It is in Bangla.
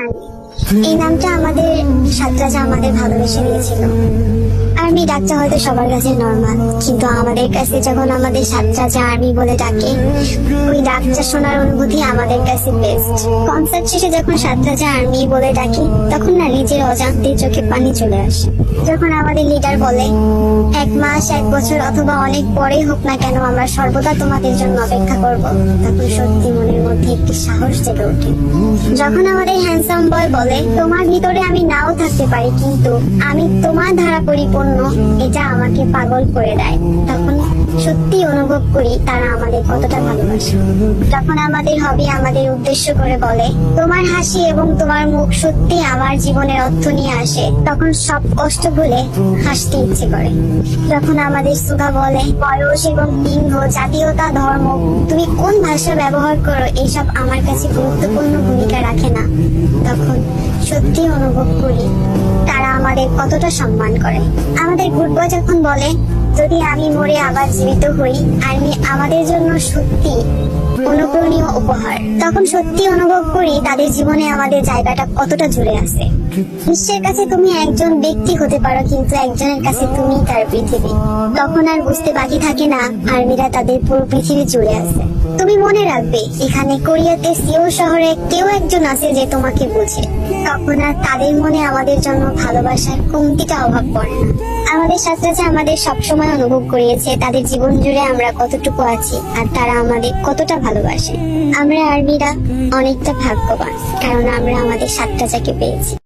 আর্মি। এই নামটা আমাদের সাতরাজা আমাদের ভালোবেসে দিয়েছিল। আর্মি ডাকটা হয়তো সবার কাছে নর্মাল, কিন্তু আমাদের কাছে যখন আমাদের সাতরাজা আর্মি বলে ডাকে, ওই ডাকটা শোনার অনুভূতি আমাদের কাছে বেস্ট। কনসার্ট শেষে যখন সাতরাজা আর্মি বলে ডাকি, তখন না নিজের অজান্তে চোখে পানি চলে আসে। যখন আমাদের লিডার বলে 1 মাস 1 বছর অথবা অনেক পরে হোক না কেন, আমরা সর্বদা তোমাদের জন্য অপেক্ষা করব, তখন সত্যি মনের মধ্যে একটি সাহস জেগে ওঠে। যখন আমাদের হ্যান্ডসাম বয় বলে তোমার ভিতরে আমি নাও থাকতে পারি, কিন্তু আমি তোমার দ্বারা পরিপূর্ণ, এটা আমাকে পাগল করে দেয়, তখন সত্যি অনুভব করি তারা আমাদের কতটা ভালোবাসে। যখন আমাদের হবি আমাদের উদ্দেশ্য করে বলে তোমার হাসি এবং তোমার মুখ সত্যি আমার জীবনের অর্থ নিয়ে আসে, তখন সব কষ্ট ভুলে হাসতে ইচ্ছে করে। যখন আমাদের সুধা বলে বয়স এবং লিঙ্গ, জাতীয়তা, ধর্ম, তুমি কোন ভাষা ব্যবহার করো, এইসব আমার কাছে গুরুত্বপূর্ণ ভূমিকা রাখে না, তখন সত্যি অনুভব করি তারা আমাদের কতটা সম্মান করে। আমাদের গুড যখন বলে যদি আমি মরে আবার জীবিত হই, আর্মি আমাদের জন্য সত্যি অনুপ্রেরণীয় উপহার, তখন সত্যি অনুভব করি তাদের জীবনে আমাদের জায়গাটা কতটা জুড়ে আছে। বিশ্বের কাছে তুমি একজন ব্যক্তি হতে পারো, কিন্তু একজনের কাছে তুমি তার পৃথিবী। তখন আর বুঝতে বাকি থাকে না আর্মিরা তাদের পুরো পৃথিবী জুড়ে আছে। তুমি মনে রাখবে এখানে কোরিয়াতে সিওল শহরে কেউ একজন আছে যে তোমাকে বোঝে, তখন আর তাদের মনে আমাদের জন্য ভালোবাসার কমতিটা অভাব পড়ে না। আমাদের শাস্ত্রাচা আমাদের সবসময় অনুভব করিয়েছে তাদের জীবন জুড়ে আমরা কতটুকু আছি আর তারা আমাদের কতটা ভালোবাসে। আমরা আর্মিরা অনেকটা ভাগ্যবান, কারণ আমরা আমাদের শাস্ত্রাচাকে পেয়েছি।